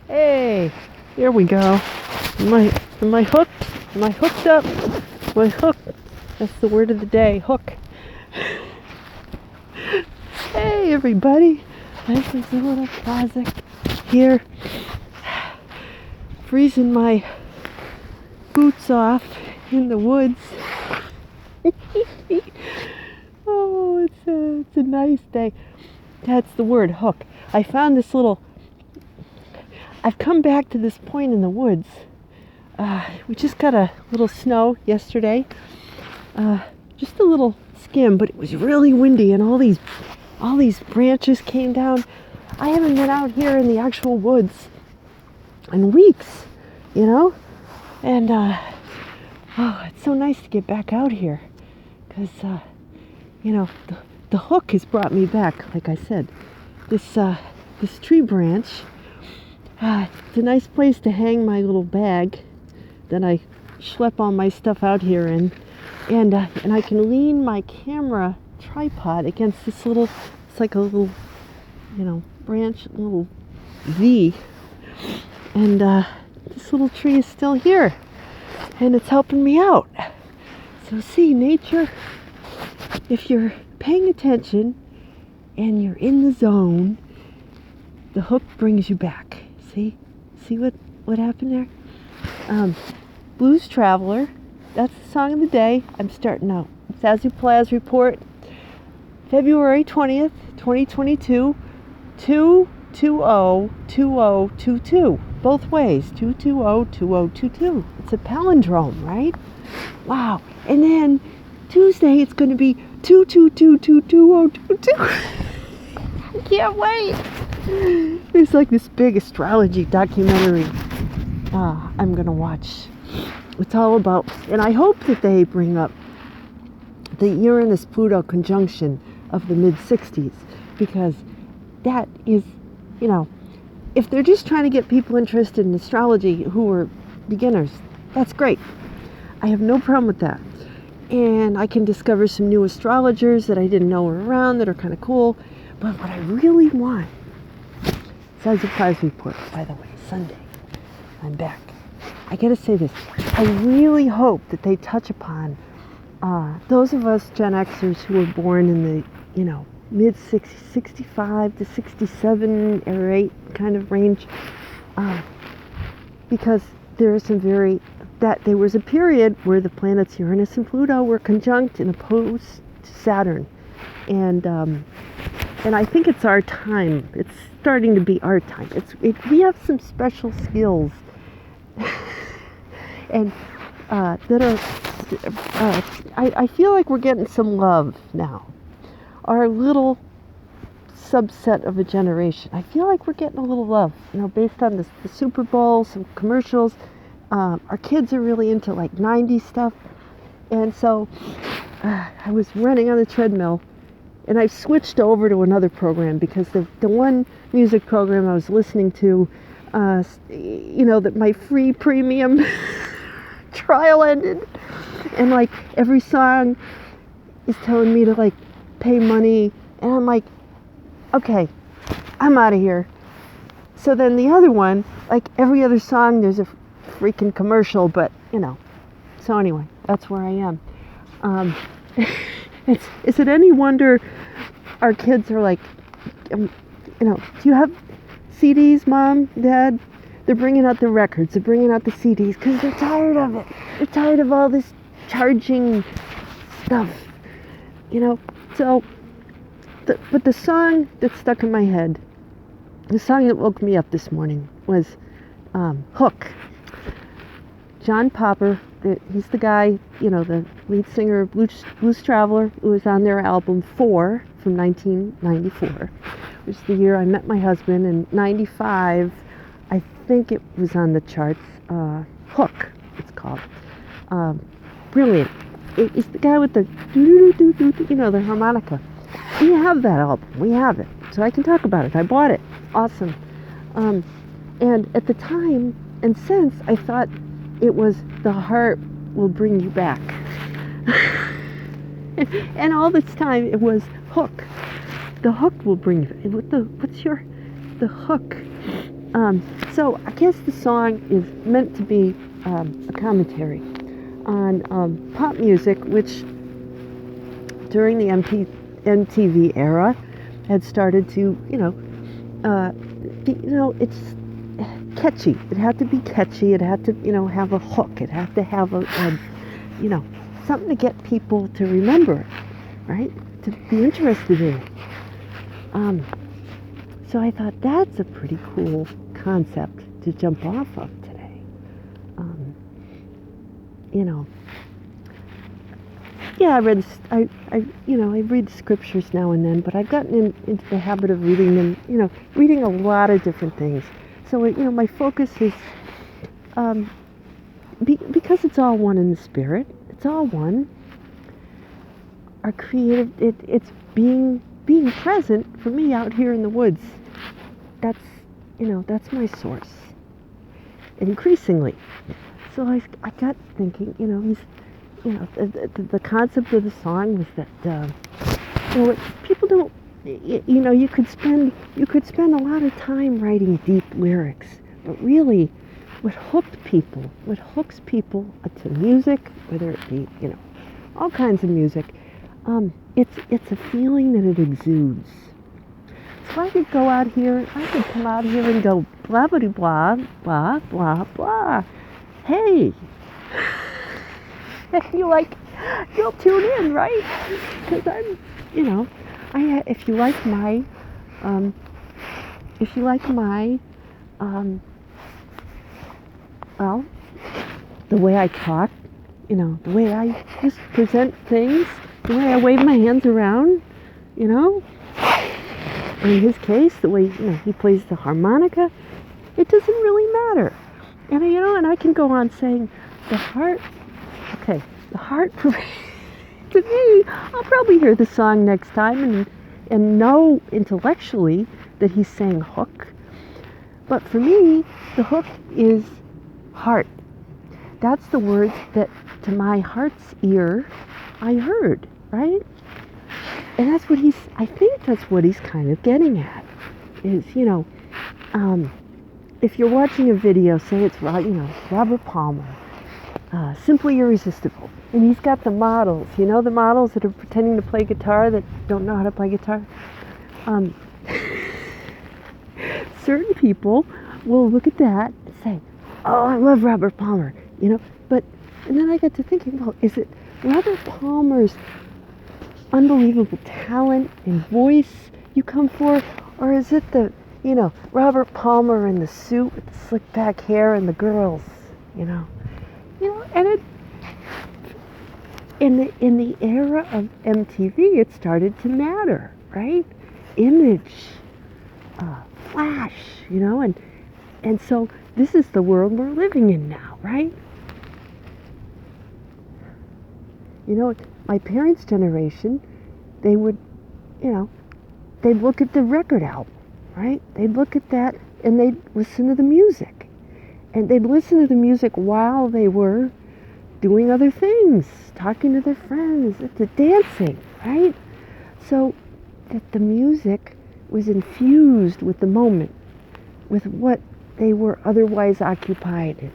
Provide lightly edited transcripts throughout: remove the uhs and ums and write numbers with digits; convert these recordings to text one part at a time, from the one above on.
Hey, here we go. Am I hooked? Am I hooked up? Am I hooked? That's the word of the day, hook. Hey everybody, this is a little classic here. Freezing my boots off in the woods. Oh, it's a nice day. That's the word, hook. I found this little... I've come back to this point in the woods. We just got a little snow yesterday. Just a little skim, but it was really windy and all these branches came down. I haven't been out here in the actual woods in weeks, and it's so nice to get back out here because the hook has brought me back. Like I said, this tree branch, it's a nice place to hang my little bag that I schlep all my stuff out here in, and I can lean my camera tripod against this little, it's like a little branch, a little V, and this little tree is still here and it's helping me out. So see, nature, if you're paying attention and you're in the zone, the hook brings you back. See what happened there? Blues Traveler, that's the song of the day. I'm starting out. Zazoo Plazz report, February 20th, 2022, 2202022. Both ways, 2202022. It's a palindrome, right? Wow. And then Tuesday it's going to be 2222022. I can't wait. There's like this big astrology documentary I'm going to watch. It's all about, and I hope that they bring up the Uranus-Pluto conjunction of the mid-60s, because that is, if they're just trying to get people interested in astrology who are beginners, that's great. I have no problem with that. And I can discover some new astrologers that I didn't know were around that are kind of cool. But what I really want, Zazoo Plazz report, by the way, Sunday, I'm back. I gotta say this, I really hope that they touch upon those of us Gen Xers who were born in the, mid-60s, 65 to 67 or 8 kind of range, because there was a period where the planets Uranus and Pluto were conjunct and opposed to Saturn, and I think it's our time. It's starting to be our time. We have some special skills, and that are. I feel like we're getting some love now. Our little subset of a generation. I feel like we're getting a little love, based on the Super Bowl, some commercials. Our kids are really into like 90s stuff. And so I was running on the treadmill and I switched over to another program because the one music program I was listening to, that my free premium trial ended. And like every song is telling me to like pay money, and I'm like, okay, I'm out of here. So then the other one, like every other song there's a freaking commercial, but so anyway, that's where I am. Is it any wonder our kids are like, do you have CDs, Mom, Dad? They're bringing out the records, they're bringing out the CDs because they're tired of it. They're tired of all this charging stuff, So, but the song that stuck in my head, the song that woke me up this morning was Hook. John Popper, he's the guy, the lead singer of Blues Traveler, who was on their album 4 from 1994, which is the year I met my husband. In 95, I think it was on the charts. Hook, it's called. Brilliant. It's the guy with the the harmonica. We have that album. We have it. So I can talk about it. I bought it. Awesome. And at the time and since, I thought it was the heart will bring you back. And all this time it was hook. The hook will bring you. The hook. So I guess the song is meant to be a commentary on pop music, which during the MTV era had started to, it's catchy. It had to be catchy. It had to, have a hook. It had to have something to get people to remember it, right? To be interested in it. So I thought that's a pretty cool concept to jump off of today. Yeah, I read scriptures now and then, but I've gotten into the habit of reading them, reading a lot of different things. So, my focus is, because it's all one in the spirit, it's all one. Our creative, it's being present for me out here in the woods. That's my source. Increasingly. So I got thinking, the concept of the song was that, people don't, you could spend a lot of time writing deep lyrics, but really, what hooks people to music, whether it be, all kinds of music, it's a feeling that it exudes. So I could come out here and go blah blah blah blah blah blah. Hey, you'll tune in, right? Because if you like my, well, the way I talk, the way I just present things, the way I wave my hands around, in his case, the way, he plays the harmonica, it doesn't really matter. And, and I can go on saying the heart to me, I'll probably hear the song next time and know intellectually that he's saying hook. But for me, the hook is heart. That's the words that to my heart's ear I heard, right? And I think that's what he's kind of getting at is, if you're watching a video, say it's, Robert Palmer, Simply Irresistible, and he's got the models, the models that are pretending to play guitar that don't know how to play guitar. Certain people will look at that and say, oh, I love Robert Palmer, and then I got to thinking, well, is it Robert Palmer's unbelievable talent and voice you come for, or is it the, Robert Palmer in the suit with the slick back hair and the girls, and it, in the era of MTV, it started to matter, right? Image, flash, and so this is the world we're living in now, right? My parents' generation, they would, they'd look at the record album, right? They'd look at that and they'd listen to the music. And they'd listen to the music while they were doing other things, talking to their friends, dancing, right? So that the music was infused with the moment, with what they were otherwise occupied in.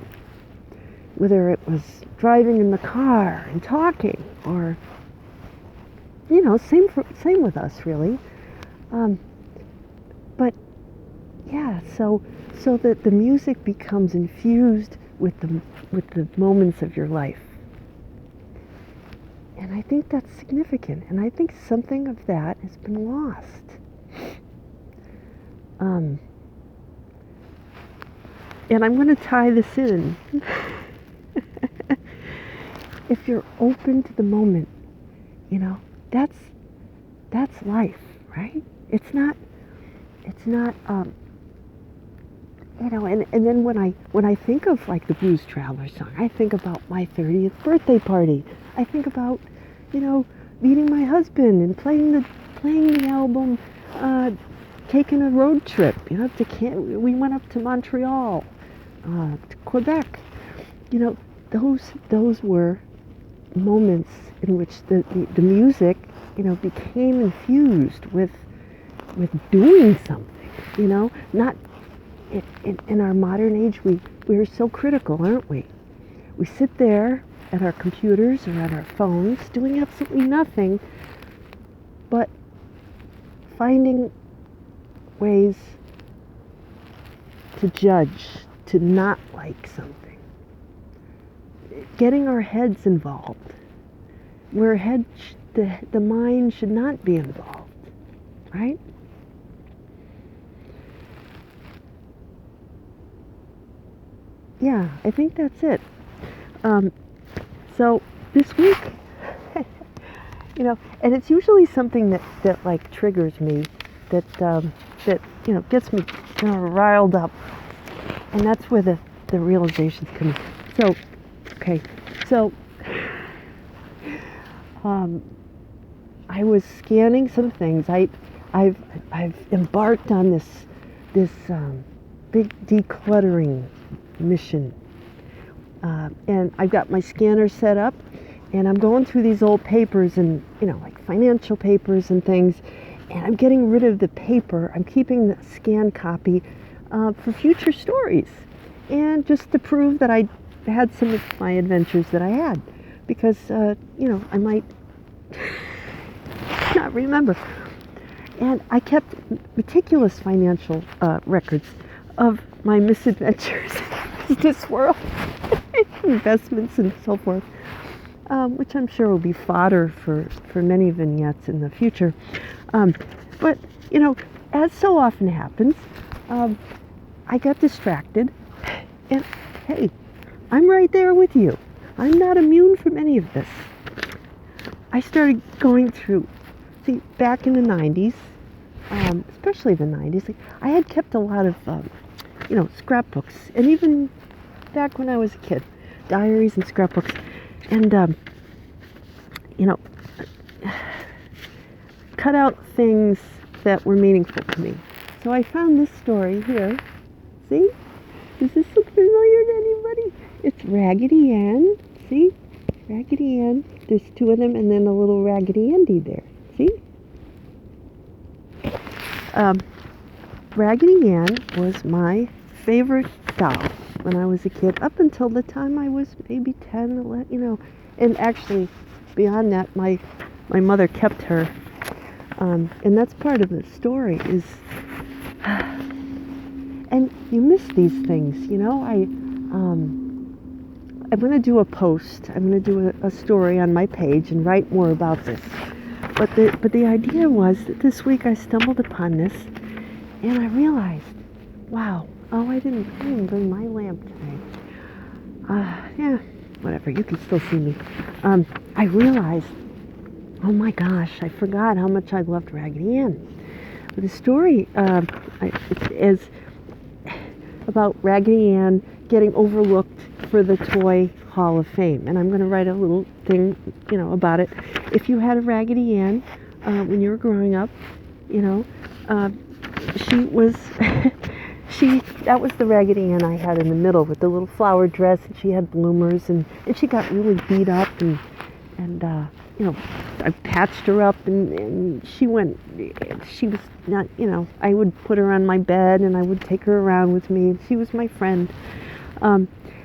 Whether it was driving in the car and talking, or same with us, really. But yeah, so that the music becomes infused with the moments of your life, and I think that's significant. And I think something of that has been lost. And I'm going to tie this in. If you're open to the moment, that's life, right? It's not, and then when I think of like the Blues Traveler song, I think about my 30th birthday party. I think about, meeting my husband and playing the album, taking a road trip, we went up to Montreal, to Quebec. Those were moments in which the music, became infused with doing something, not in our modern age, we're so critical, aren't we? We sit there at our computers or at our phones doing absolutely nothing but finding ways to judge, to not like something. Getting our heads involved, where the mind should not be involved, right? Yeah, I think that's it. So this week, and it's usually something that like triggers me, that gets me riled up, and that's where the realizations come in. So, okay, so I was scanning some things. I've embarked on this big decluttering mission, and I've got my scanner set up, and I'm going through these old papers and like financial papers and things, and I'm getting rid of the paper. I'm keeping the scanned copy for future stories, and just to prove that I had some of my adventures that I had, because I might not remember. And I kept meticulous financial records of my misadventures in this world, investments and so forth, which I'm sure will be fodder for many vignettes in the future. But, as so often happens, I got distracted, and hey, I'm right there with you. I'm not immune from any of this. I started going through, back in the 90s, especially the 90s, I had kept a lot of, scrapbooks, and even back when I was a kid, diaries and scrapbooks, and, cut out things that were meaningful to me. So I found this story here. See? Does this look familiar to anybody? It's Raggedy Ann. See? Raggedy Ann. There's two of them, and then a little Raggedy Andy there. See? Raggedy Ann was my favorite doll when I was a kid, up until the time I was maybe 10, 11, and actually beyond that, my mother kept her, and that's part of the story is, and you miss these things, I'm going to do a post, I'm going to do a story on my page and write more about this, but the idea was that this week I stumbled upon this, and I realized, wow, I didn't bring my lamp today. Yeah, whatever, you can still see me. I realized, oh my gosh, I forgot how much I loved Raggedy Ann. But the story is about Raggedy Ann getting overlooked for the Toy Hall of Fame. And I'm going to write a little thing, about it. If you had a Raggedy Ann when you were growing up, she was... that was the Raggedy Ann I had in the middle with the little flower dress, and she had bloomers, and she got really beat up, and I patched her up, and she was not, I would put her on my bed, and I would take her around with me, and she was my friend.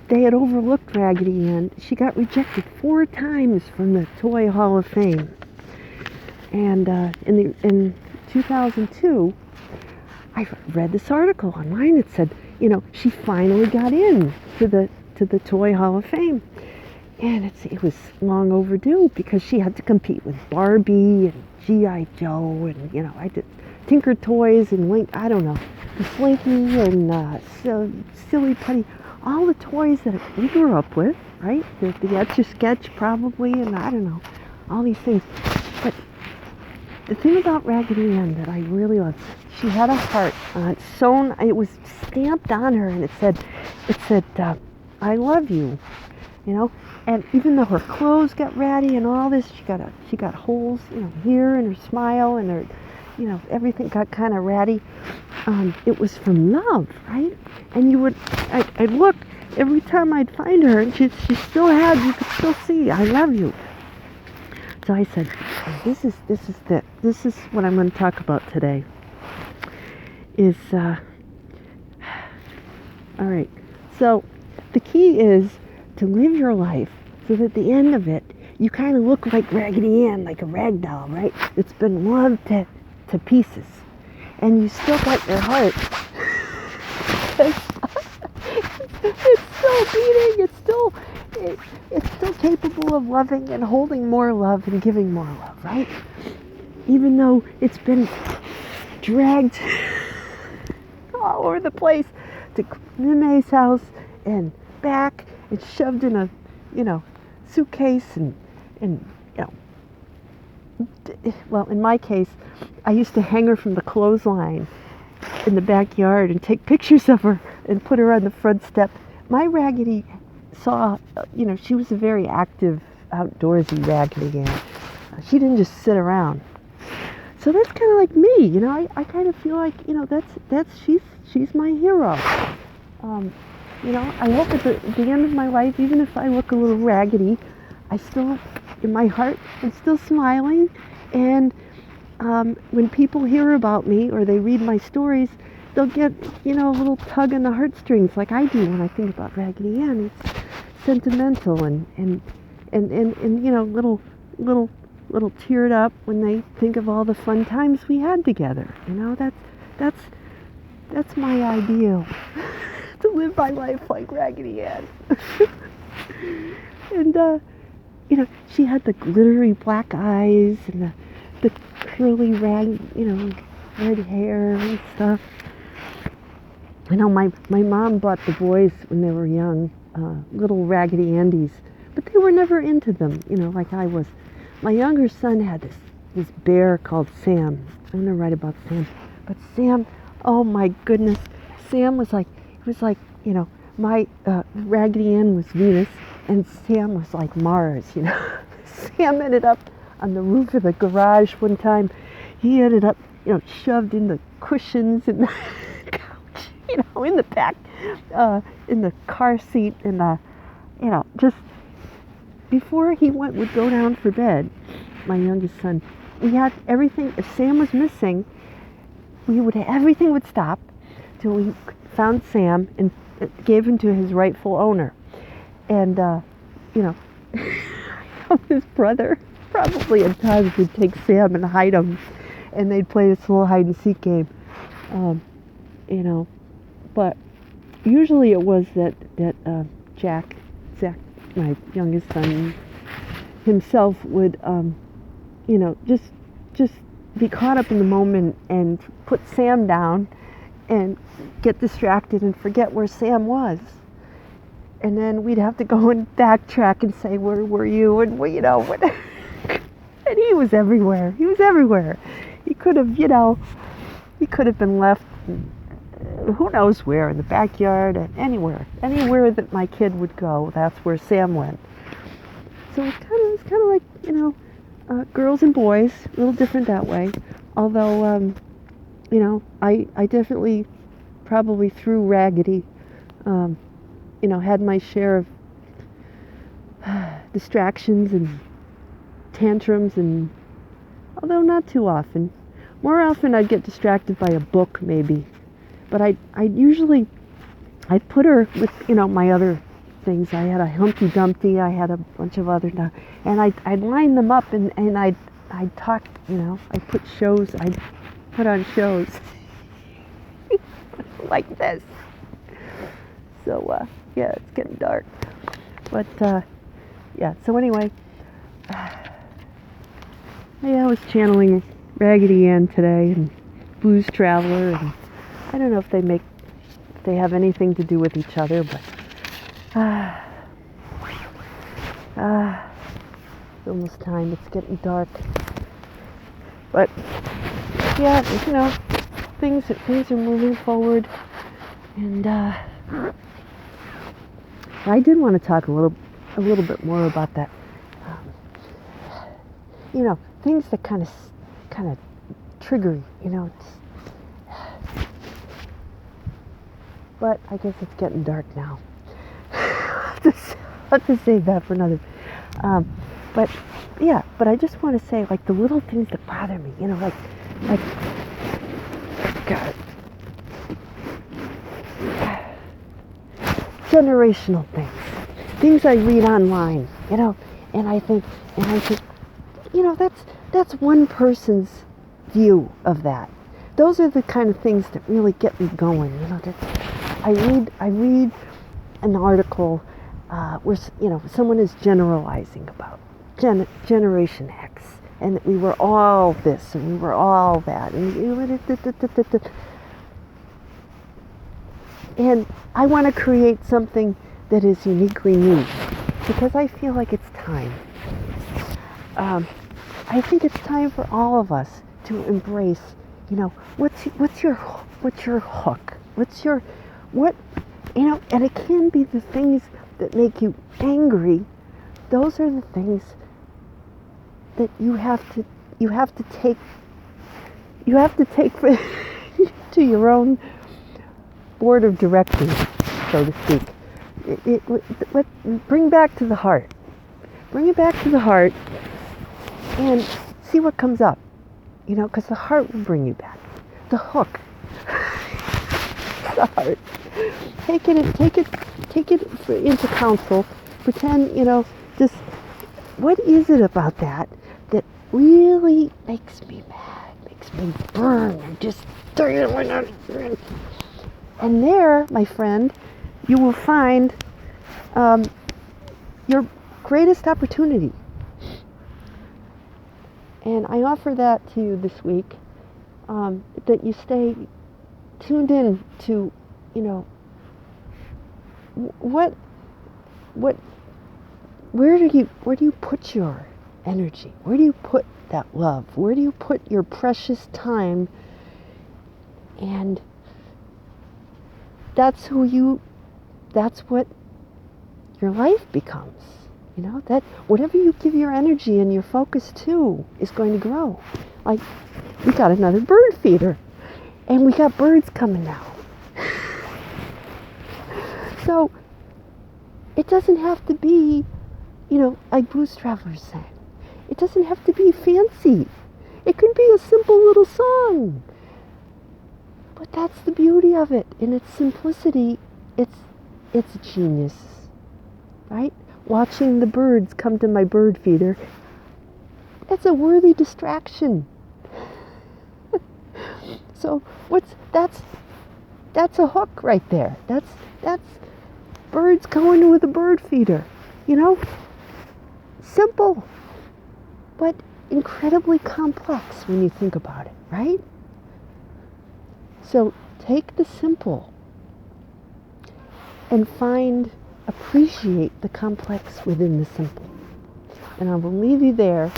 They had overlooked Raggedy Ann. She got rejected 4 times from the Toy Hall of Fame. And in 2002, I read this article online. It said, she finally got in to the Toy Hall of Fame, and it was long overdue because she had to compete with Barbie and G.I. Joe, and I did Tinker Toys and Link. I don't know, the Slinky and Silly Putty, all the toys that we grew up with, right? The Etch-a-Sketch probably, and I don't know, all these things. But the thing about Raggedy Ann that I really loved, she had a heart sewn. It was stamped on her, and it said, "I love you," And even though her clothes got ratty and all this, she got holes, here in her smile, and her, everything got kind of ratty. It was from love, right? And I'd look every time I'd find her, and she still had. You could still see, "I love you." So I said, this is what I'm going to talk about today. Is All right. So the key is to live your life so that at the end of it, you kind of look like Raggedy Ann, like a rag doll, right? It's been loved to pieces. And you still got your heart. It's still beating. It's still capable of loving and holding more love and giving more love, right? Even though it's been dragged all over the place to Nime's house and back and shoved in a, suitcase and well, in my case, I used to hang her from the clothesline in the backyard and take pictures of her and put her on the front step. My Raggedy saw, she was a very active, outdoorsy Raggedy Ann. She didn't just sit around. So that's kind of like me, I kind of feel like, she's my hero. I hope at the end of my life, even if I look a little raggedy, I still, in my heart, I'm still smiling. And when people hear about me or they read my stories, they'll get, a little tug on the heartstrings like I do when I think about Raggedy Ann. It's sentimental and little teared up when they think of all the fun times we had together. That's my ideal. To live my life like Raggedy Ann. And she had the glittery black eyes and the curly red hair and stuff. My mom bought the boys when they were young, little Raggedy Andies, but they were never into them, like I was. My younger son had this bear called Sam. I'm gonna write about Sam. But Sam, oh my goodness, Sam was like, my Raggedy Ann was Venus, and Sam was like Mars, Sam ended up on the roof of the garage one time. He ended up, shoved in the cushions and the couch, in the back, in the car seat, and just before he would go down for bed, my youngest son, we had everything. If Sam was missing, everything would stop till we found Sam and gave him to his rightful owner. And his brother probably at times would take Sam and hide him, and they'd play this little hide and seek game. But usually it was that Zach, my youngest son, himself would, just be caught up in the moment and put Sam down and get distracted and forget where Sam was. And then we'd have to go and backtrack and say, where were you? And, what? And he was everywhere. He was everywhere. He could have, been left, who knows where, in the backyard, anywhere. Anywhere that my kid would go, that's where Sam went. So it's kind of like, girls and boys, a little different that way. Although, I definitely probably threw Raggedy, had my share of distractions and tantrums, and although not too often. More often I'd get distracted by a book maybe. But I'd put her with, my other things. I had a Humpty Dumpty, I had a bunch of other stuff, and I'd line them up and I'd talk, I'd put on shows like this. So, yeah, it's getting dark. But, so anyway, I was channeling Raggedy Ann today and Blues Traveler, and I don't know if they have anything to do with each other, but it's almost time. It's getting dark. But yeah, things are moving forward, and I did want to talk a little bit more about that. Things that kind of trigger, But I guess it's getting dark now. I'll have to save that for another. But I just want to say, like, the little things that bother me, like God. generational things I read online, and I think, that's one person's view of that. Those are the kind of things that really get me going. I read an article where someone is generalizing about Generation X, and that we were all this and we were all that, and I want to create something that is uniquely me, because I feel like it's time. I think it's time for all of us to embrace, what's your hook? And it can be the things that make you angry. Those are the things that you have to take to your own board of directors, so to speak. Bring back to the heart. Bring it back to the heart and see what comes up. Because the heart will bring you back. The hook. The heart. Take it into counsel. Pretend, just what is it about that really makes me mad, makes me burn, and just. And there, my friend, you will find your greatest opportunity. And I offer that to you this week, that you stay tuned in to, where do you put your energy? Where do you put that love? Where do you put your precious time? And that's what your life becomes. That whatever you give your energy and your focus to is going to grow. Like, we got another bird feeder, and we got birds coming now. So it doesn't have to be, like Blues Travelers sang. It doesn't have to be fancy. It can be a simple little song. But that's the beauty of it. In its simplicity, it's genius, right? Watching the birds come to my bird feeder, that's a worthy distraction. So that's a hook right there. That's birds going with a bird feeder. Simple, but incredibly complex when you think about it, right? So take the simple and appreciate the complex within the simple. And I will leave you there.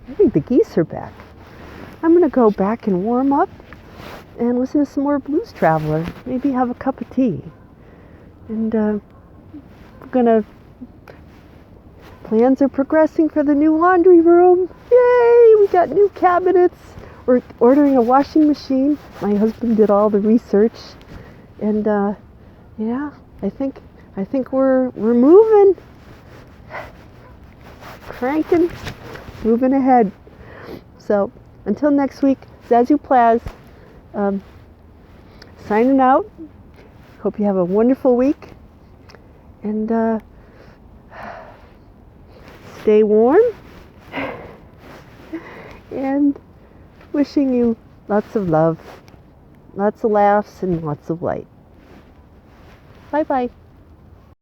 I think the geese are back. I'm going to go back and warm up and listen to some more Blues Traveler. Maybe have a cup of tea. And plans are progressing for the new laundry room. Yay! We got new cabinets. We're ordering a washing machine. My husband did all the research. And I think we're moving. Cranking. Moving ahead. So until next week, Zazoo Plazz, signing out. Hope you have a wonderful week, and stay warm, and wishing you lots of love, lots of laughs, and lots of light. Bye-bye.